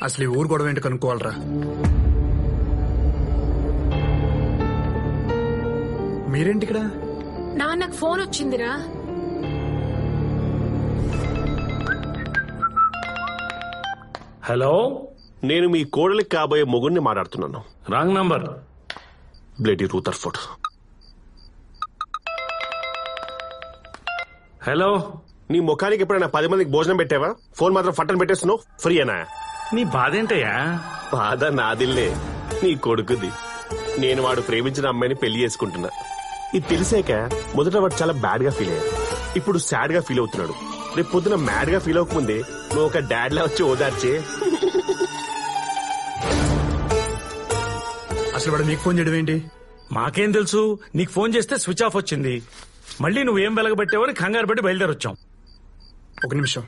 అసలు ఈ ఊరు గొడవ ఏంటి కనుక్కోవాలరా. మీరేంటి ఇక్కడ? నాన్నకు ఫోన్ వచ్చిందిరా. హలో, నేను మీ కోడలికి కాబోయే మొగుడిని మాట్లాడుతున్నాను. Wrong number. బ్లేడీ రూథర్ఫోర్డ్. హలో, నీ ముఖానికి ఎప్పుడైనా 10 మందికి భోజనం పెట్టావా? ఫోన్ మాత్రం ఫట్టని పెట్టేస్తున్నావు. ఫ్రీ అనా? నీ బాధ ఏంటయ్యా? బాధ నాదిల్లే, నీ కొడుకుది. నేను వాడు ప్రేమించిన అమ్మాయిని పెళ్లి చేసుకుంటున్నా. ఇది తెలిసాక మొదట వాడు చాలా బ్యాడ్ గా ఫీల్ అయ్యాడు. ఇప్పుడు సాడ్ గా ఫీల్ అవుతున్నాడు. రేపు పొద్దున మ్యాడ్ గా ఫీల్ అవ్వకముందే నువ్వు ఒక డాడ్ లా వచ్చి ఓదార్చే. అసలు వాడు మీకు ఫోన్ చేయడం ఏంటి? మాకేం తెలుసు? నీకు ఫోన్ చేస్తే స్విచ్ ఆఫ్ వచ్చింది. మళ్ళీ నువ్వేం వెలగబెట్టావని కంగారు పడి బయలుదేరొచ్చాం. ఒక నిమిషం.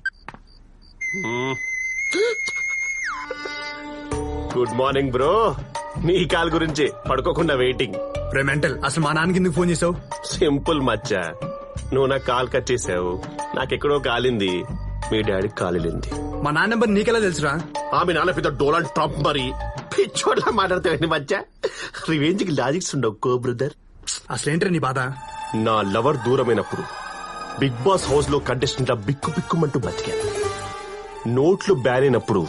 Good morning bro. నీ కాల్ గురించి పడుకోకుండా వెయిటింగ్. రే మెంటల్, అసలు మా నాన్నకి ఎందుకు ఫోన్ చేసావు? సింపుల్ మచ్చా, నువ్వు నాకు కాల్ కట్ చేసావు. నాకెక్కడో కాలింది, మీ డాడీకి కాలింది. మా నాన్న నెంబర్ నీకెలా తెలుసురా? మీ నాన్న పెద్ద డొనాల్డ్ ట్రంప్ మరి. పిచ్చోట్లా మాట్లాడతావండి మచ్చా. రివెంజ్ కి లాజిక్స్ ఉండవు కో బ్రదర్. అసలేంట్రా నీ బాధ? నా లవర్ దూరమైనప్పుడు బిగ్ బాస్ హౌస్ లో కంటెస్టెంట్ బిక్కు బిక్కుమంటూ బతికాను. నోట్లు బ్యాన్ అయినప్పుడు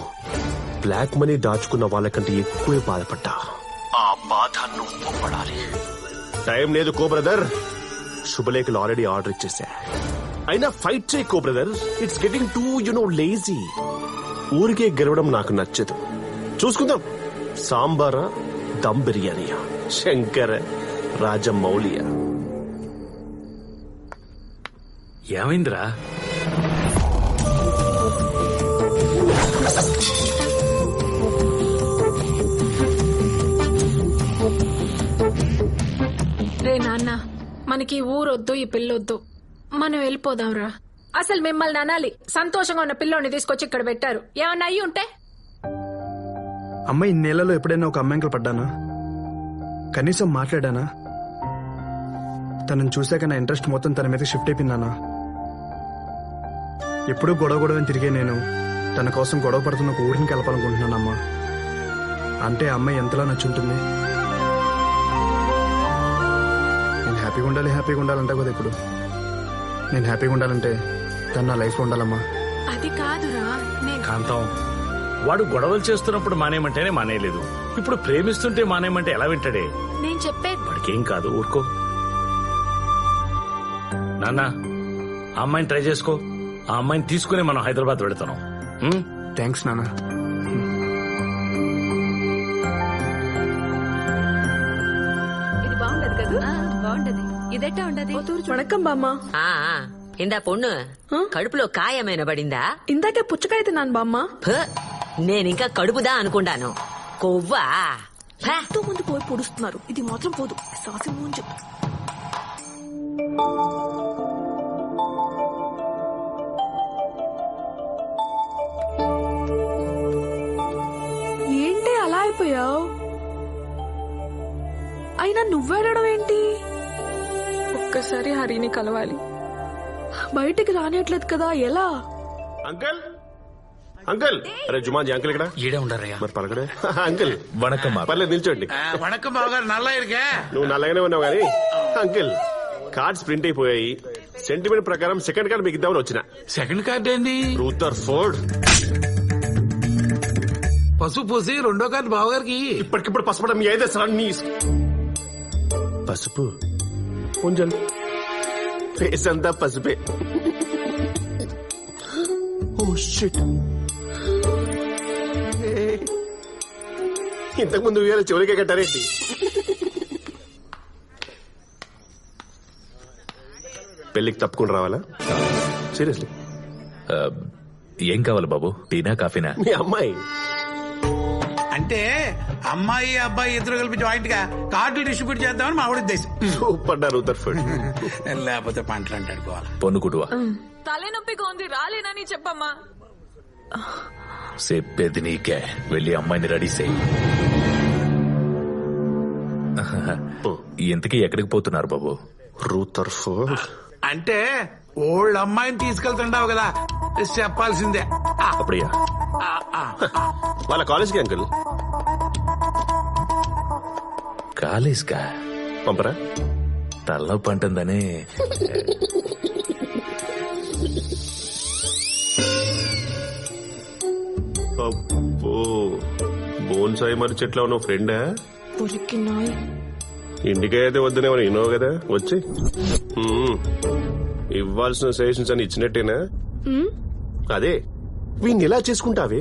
బ్లాక్ మనీ దాచుకున్న వాళ్ళకంటే ఎక్కువే బాధపడ్డా. ఆ బాధ నువ్వు పడాలి. టైం లేదు కో బ్రదర్. శుభలేఖలు ఆల్రెడీ ఆర్డర్ ఇచ్చేసా. అయినా ఫైట్ చేయి co brother. It's getting too lazy. ఊరికే గెలవడం నాకు నచ్చదు. చూసుకుందాం. సాంబారా, దమ్ బిర్యానీయా, శంకర, రాజమౌళియా? ఏమైందిరా? రే నాన్న, మనకి ఈ ఊరొద్దు, ఈ పిల్లొద్దు, మనం వెళ్ళిపోదాంరా. అసలు మిమ్మల్ని అనాలి, సంతోషంగా ఉన్న పిల్లోని తీసుకొచ్చి ఇక్కడ పెట్టారు. ఏమన్నా అయ్యి ఉంటే? అమ్మ, ఇన్నేళ్లలో ఎప్పుడైనా ఒక అమ్మాయికి పడ్డానా? కనీసం మాట్లాడానా? తనను చూశాక నా ఇంట్రెస్ట్ మొత్తం తన మీద షిఫ్ట్ అయిపోయిందానా? ఎప్పుడూ గొడవ తిరిగే నేను తన కోసం గొడవ పడుతున్న ఒక ఊరిని కలపాలనుకుంటున్నానమ్మా. అంటే ఆ అమ్మాయి ఎంతలా నచ్చుంటుంది. నేను హ్యాపీగా ఉండాలంటే కదా ఇప్పుడు. నేను హ్యాపీగా ఉండాలంటే తను నా లైఫ్ లో ఉండాలమ్మా. అది కాదురా. కాంతం, వాడు గొడవలు చేస్తున్నప్పుడు మానేయమంటేనే మానేయలేదు. ఇప్పుడు ప్రేమిస్తుంటే మానేయమంటే ఎలా వింటాడే? నేను చెప్పే వాడికేం కాదు, ఊరుకో. నాన్న, ఆ అమ్మాయిని ట్రై చేసుకో. ఆ అమ్మాయిని తీసుకుని మనం హైదరాబాద్ వెళుతున్నాం. థ్యాంక్స్ నాన్న. இது బాగుండదు కదా? బాగుండది. ఇదెట్టా ఉండదు? వణకం బామ్మ. ఇందా పొన్ను, కడుపులో కాయమైన పడిందా? ఇందాకే పుచ్చకాయ తిన్నాను బామ్మ. నేనింకా కడుపుదా అనుకుంటాను. కొవ్వా? ఎంతో మంది పోయి పొడుస్తున్నారు, ఇది మాత్రం పోదు. సాసి ముంచు. ఏంటి అలా అయిపోయావు? అయినా నువ్వేడడం ఏంటి? ఒక్కసారి హరిని కలవాలి. బయటికి రానియట్లేదు కదా, ఎలా? Uncle uncle. అరే జుమాజీ అంకల్ ఇక్కడ ఈడే ఉండరయ్యా. మరి పలకడే. అంకల్ వణకం. పర్లేదు నిల్చోండి. వణకం బావగారు. నల్లా ఇరుగా. నువ్వు నల్లగానే ఉన్నావు కానీ అంకిల్ కార్డ్స్ ప్రింట్ అయిపోయాయి. సెంటిమెంట్ ప్రకారం సెకండ్ కార్డ్ మీకు ఇద్దామని వచ్చిన. సెకండ్ కార్డ్ ఏంది? రూథర్ఫోర్డ్. పసుపు పూసి రెండో కార్డు బావగారికి. ఇప్పటికిప్పుడు పసుపడం మీ అయితే సన్నీ పసుపు కొంచెం ఫేస్ అంతా పసుపే. Oh shit. ఇంతకుముందు ఉయ్యాల చివరికే కట్టారేంటి? పెళ్లికి తప్పకుండా రావాలా? సీరియస్లీ? ఏం కావాలి బాబు? టీనా, కాఫీనా? మీ అమ్మాయి అంటే అమ్మాయి అబ్బాయి ఇద్దరు కలిపి జాయింట్ గా కార్డులు డిస్ట్రిబ్యూట్ చేద్దామని మా ఉద్దేశం. Super Rutherford. లేకపోతే పంటలు అంటాడుకోవాలి. పొన్ను కుటువా. తలనొప్పిగా ఉంది, రాలేనని చెప్పమ్మా. చెప్పేది నీకే. వెళ్ళి అమ్మాయిని రెడీ చేయి. ఇంతకీ ఎక్కడికి పోతున్నారు బాబు? రూథర్ఫోర్డ్ అంటే ఓల్డ్ అమ్మాయిని తీసుకెళ్తుండవు కదా, చెప్పాల్సిందే. అప్పుడయ్యా వాళ్ళ కాలేజ్కి అంకుల్. కాలేజ్కా పంపరా? తలనొప్పి అంటుందని. అబ్బో, బోన్ సాయి మరి చెట్లో ఉన్న ఫ్రెండా? ఉరికినాయి. ఇంటికే అయితే వద్దనే మనం విన్నావు కదా, వచ్చి ఇవ్వాల్సిన సజెషన్స్ అని ఇచ్చినట్టేనా? అదే వీడిని ఎలా చేసుకుంటావే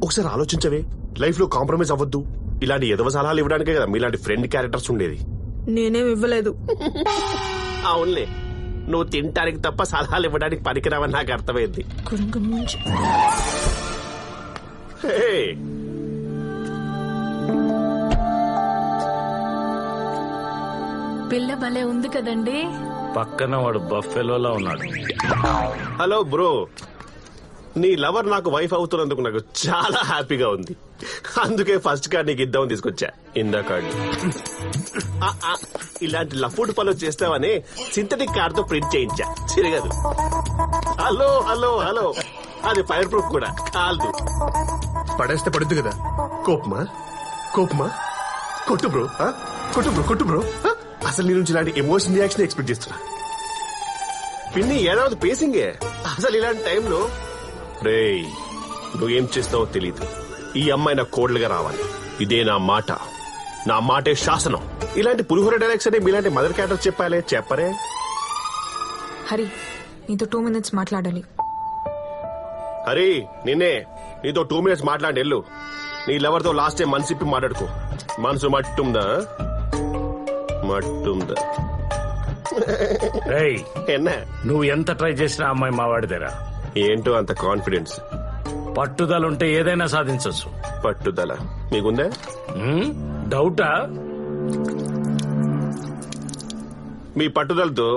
ఒకసారి ఆలోచించవే. లైఫ్ లో కాంప్రమైజ్ అవ్వద్దు. ఇలాంటి ఎదవ సలహాలు ఇవ్వడానికే కదా మీలాంటి ఫ్రెండ్ క్యారెక్టర్స్ ఉండేది. నేనేం ఇవ్వలేదు. అవునులే, నువ్వు తినటానికి తప్ప సలహాలు ఇవ్వడానికి పనికిరావని నాకు అర్థమైంది. హే, పిల్ల భలే ఉంది కదండి. పక్కన వాడు బఫెలోలా ఉన్నాడు. హలో బ్రో, నీ లవర్ నాకు వైఫ్ అవుతున్నందుకు నాకు చాలా హ్యాపీగా ఉంది. అందుకే ఫస్ట్ కార్డ్ నీకు ఇద్దామని తీసుకొచ్చా. ఇందా కార్డు. ఇలాంటి లఫుడ్ పనులు చేస్తావని సింథటిక్ కార్డ్ తో ప్రింట్ చేయించా, చిరగదు. హలో హలో హలో, అది ఫైర్ ప్రూఫ్ కూడా కాదు. పడేస్తే పడుద్ది కదా. కోపమా కోపమా? కొట్టు బ్రో, కొట్టు బ్రో, కొట్టు బ్రో. అసలు నీ నుంచి ఇలాంటి ఎమోషన్ రియాక్షన్ ఎక్స్పెక్ట్ చేస్తున్నా. పిన్ని ఏడాది పేసింగే. అసలు ఇలాంటి టైంలో రేయ్, నువ్వేం చేస్తావో తెలీదు. ఈ అమ్మాయి నా కోడలుగా రావాలి. ఇదే నా మాట, నా మాటే శాసనం. ఇలాంటి పులిహోర డైలాగ్స్ అంటే మీలాంటి మదర్ క్యారెక్టర్ చెప్పాలే, చెప్పరే? హరి, నీతో 2 minutes మాట్లాడాలి. హరి, నిన్నే. నీతో 2 minutes మాట్లాడి వెళ్ళు. నీ లవర్ తో లాస్ట్ టైం మనసిప్పి మాట్లాడుకో. మనసు మట్టుందా? మట్టుందా? రేయ్, ఎన్నా నువ్వు ఎంత ట్రై చేసినా అమ్మాయి మావాడిదేరా. ఏంటో అంత కాన్ఫిడెన్స్? పట్టుదలుంటే ఏదైనా సాధించొచ్చు. పట్టుదల మీకుందా? డౌటా? మీ పట్టుదలతో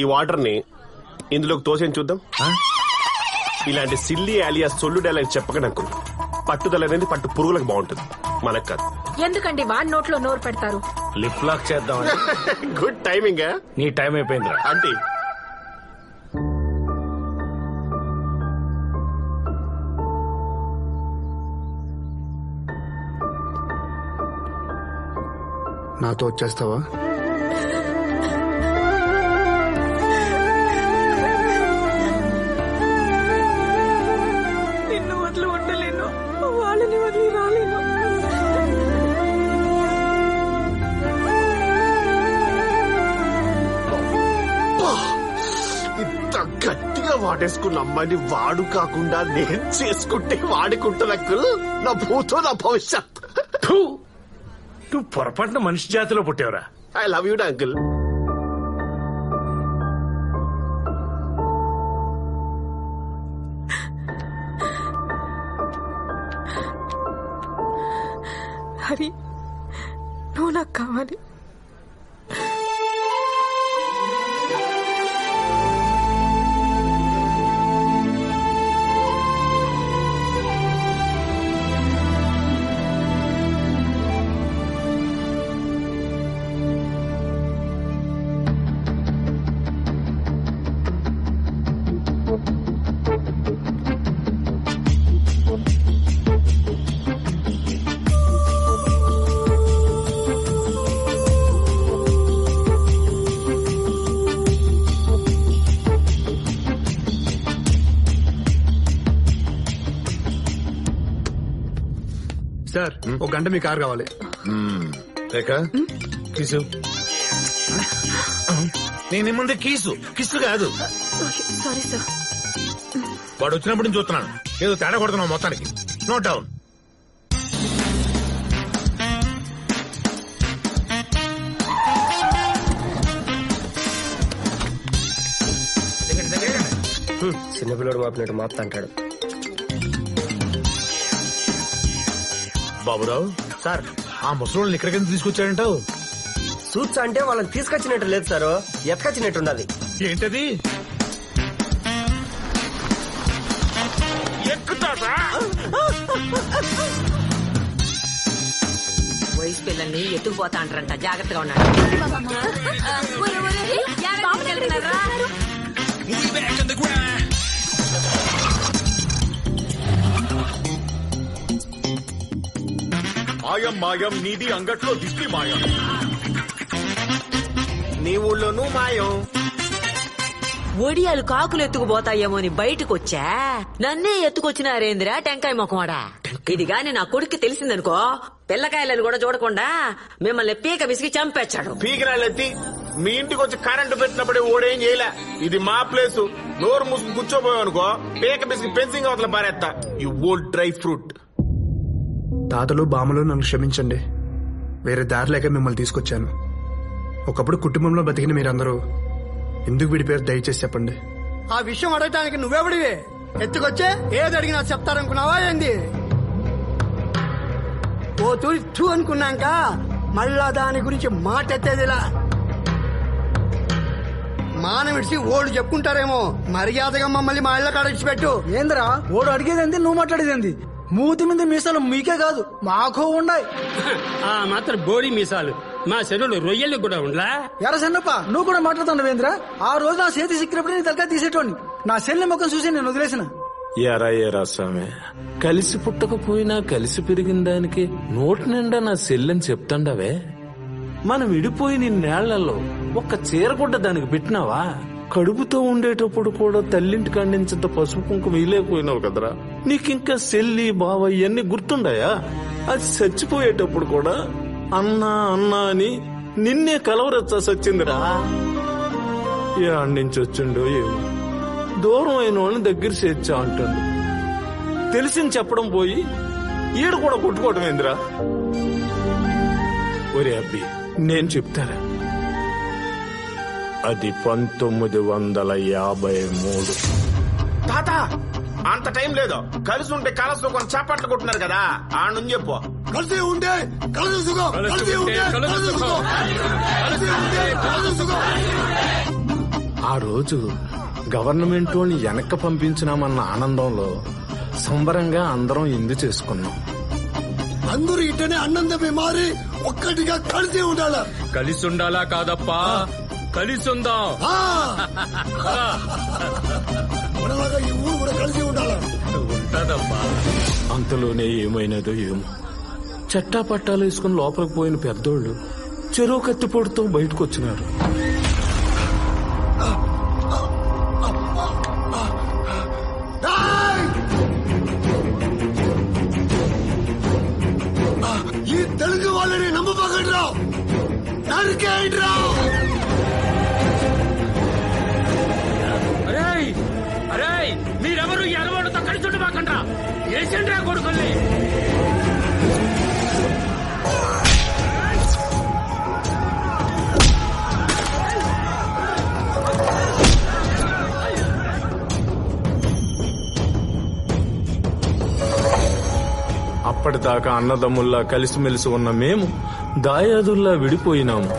ఈ వాటర్ ని ఇందులోకి తోసేని చూద్దాం. ఇలాంటి సిల్లీ ఆలియా సొల్లు డైలాగ్ చెప్పక నాకు. పట్టుదల అనేది పట్టు పురుగులకు బాగుంటుంది, మనకు కాదు. ఎందుకండి వాడి నోట్లో నోరు పెడతారు? లిప్ లాక్ చేద్దామని. Good timing. నీ టైం అయిపోయిందిరా. ఆంటీ, నాతో వచ్చేస్తావా? నిన్ను వదిలి ఉండలేను, వాళ్ళని వదిలి రాలేను. ఇంత గట్టిగా వాడేసుకున్న అమ్మాయిని వాడు కాకుండా నేను చేసుకుంటే వాడుకుంటున్నకు నా భూతో నా భవిష్యత్. నువ్వు పొరపాటున మనిషి జాతిలో పుట్టావురా. I love you uncle. Hari, నువ్వు నాకు కావాలి. సార్, ఒక గంట మీ కార్ కావాలి. కీసు నేను ముందే కిస్సు కాదు. Sorry sir. వాడు వచ్చినప్పటి నుంచి చూస్తున్నాను, ఏదో తేడా కొడుతున్నావు మొత్తానికి. Note down. చిన్నపిల్లడు మాపినట్టు మాపుతా అంటాడు. బాబురావు సార్, ఆ ముసలోళ్ళని ఇక్కడికి తీసుకొచ్చాడంటావు? సూట్స్ అంటే వాళ్ళని తీసుకొచ్చినట్టు లేదు సార్, ఎత్తుకొచ్చినట్టు ఉండాలి. ఏంటది? వయసు పిల్లల్ని ఎత్తుకుపోతా అంటారంట, జాగ్రత్తగా ఉన్నాడు. మాయం మాయం నీది అంగట్లో దిష్టి మాయం. నీ ఊళ్ళోనూ మాయం. ఒడియాలు కాకులు ఎత్తుకుపోతాయేమో అని బయటకొచ్చా, నన్నే ఎత్తుకొచ్చినారేంద్రా టెంకాయ మొఖమాడా. ఇది గాని నా కొడుక్కి తెలిసిందనుకో, పిల్లకాయలను కూడా చూడకుండా మిమ్మల్ని పీక విసిగి చంపేచ్చాడు. పీకిరాళ్ళెత్తి మీ ఇంటికి వచ్చి కరెంటు పెట్టినప్పుడే ఓడేం చేయలే. ఇది మా ప్లేసు. నోరు మూసుకు కూర్చోపోయావనుకో పీక బిసికి పెన్సింగ్ అవతల పారేస్తా. You old dry fruit. తాతలు బామ్మలు నన్ను క్షమించండి. వేరే దారి లేక మిమ్మల్ని తీసుకొచ్చాను. ఒకప్పుడు కుటుంబంలో బతికిన మీరందరూ ఎందుకు విడిపోయారు దయచేసి చెప్పండి. ఆ విషయం అడగటానికి నువ్వెవడివే? ఎత్తుకొచ్చే ఏది అడిగినా చెప్తారనుకున్నావా ఏంది? ఓ తూ అనుకున్నాక మళ్ళా దాని గురించి మాట ఎత్తేదిలా. మానవిడిచి ఓడు చెప్పుకుంటారేమో, మర్యాదగా మమ్మల్ని మా ఇళ్ళ కాడ పెట్టు. ఏందిరా ఓడు అడిగేదేంది, నువ్వు మాట్లాడేదేంది? మూతి మీద మీసాలు మీకే కాదు మాకో ఉండాయి. ఆ మాత్రం బోడి మీసాలు మా చెరువులు రొయ్యలు కూడా ఉండలా? ఎరా సన్నప్ప, నువ్వు కూడా మాట్లాడుతున్నావేంద్రా? ఆ రోజు నా చేతి సిక్కినప్పుడు నీ తలకాయ తీసేటోని. నా చెల్లి ముఖం చూసి నేను వదిలేసిన. ఎరా స్వామి, కలిసి పుట్టకపోయినా కలిసి పెరిగిన దానికి నోటి నిండా నా సెల్లని చెప్తాండవే. మనం విడిపోయి నిన్నేళ్లలో ఒక్క చీరగుడ్డ దానికి పెట్టినావా? కడుపుతో ఉండేటప్పుడు కూడా తల్లింటి కండించంత పసుపు కుంకుమ వేయలేకపోయినావు కదరా. నీకింకా సెల్లి బావ ఇవన్నీ గుర్తుండాయా? అది చచ్చిపోయేటప్పుడు కూడా అన్నా అన్నా అని నిన్నే కలవరచ్చా సచ్చిందిరా. ఏడు నుంచి వచ్చిండో ఏమో, దూరం అయిన వాళ్ళని దగ్గర చేర్చా అంటాడు. తెలిసింది చెప్పడం పోయి ఈడ కూడా కొట్టుకోవటం ఏందిరా? ఒరే అబ్బి, నేను చెప్తారా, అది 1953. తాత అంత టైం లేదు. కలిసి ఉంటే కలసు కొన్ని చేపట్లు కొట్టినారు కదా, ఆ నుంచి చెప్పు. కలిసి ఉంటే ఆ రోజు గవర్నమెంట్ వాళ్ళని వెనక్కి పంపించినామన్న ఆనందంలో సంబరంగా అందరం ఎందు చేసుకున్నాం. అందరూ ఇట్టనే అన్నందమే మారి ఒక్కటిగా కలిసి ఉండాలా? కలిసి ఉండాలా కాదప్పా, కలిసి ఉందాం. మనలాగా ఈ ఊరు కూడా కలిసి ఉండాలా? ఉంటదప్పా. అంతలోనే ఏమైనదో ఏమో, చట్టా పట్టాలు వేసుకుని లోపలికి పోయిన పెద్దోళ్ళు చెరువు కత్తిపోటుతో బయటకు వచ్చినారు. ఈ తెలుగు వాళ్ళని నమ్మబాగండి రావు, నరికేయండి రావు. అరే మీరెవరు ఎలవాళ్ళతో కలిసి ఉండబాకండ్రా, వేసండ్రా కొడుకుల్ని. అప్పటిదాకా అన్నదమ్ముల్లా కలిసిమెలిసి ఉన్న మేము దాయాదుల్లా విడిపోయినాము.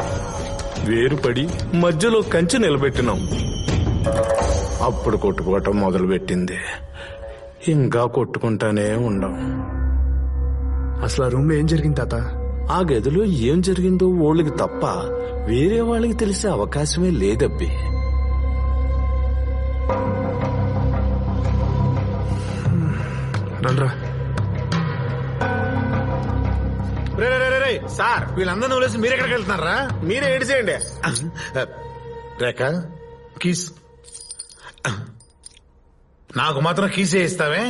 వేరుపడి మధ్యలో కంచె నిలబెట్టినాం. అప్పుడు కొట్టుకోవటం మొదలుపెట్టింది. ఇంకా కొట్టుకుంటానే ఉండం. అసలు ఆ రూమ్ లో ఏం జరిగింది తాత? ఆ గదిలో ఏం జరిగిందో వాళ్ళకి తప్ప వేరే వాళ్ళకి తెలిసే అవకాశమే లేదబ్బి. రండ్రా. సార్ వీళ్ళందరినీ వదిలేసి మీరు ఎక్కడికి వెళ్తున్నారా? మీరే ఏడిసేయండి. రేఖ కీస్ నాకు మాత్రం కీసే ఇస్తావే?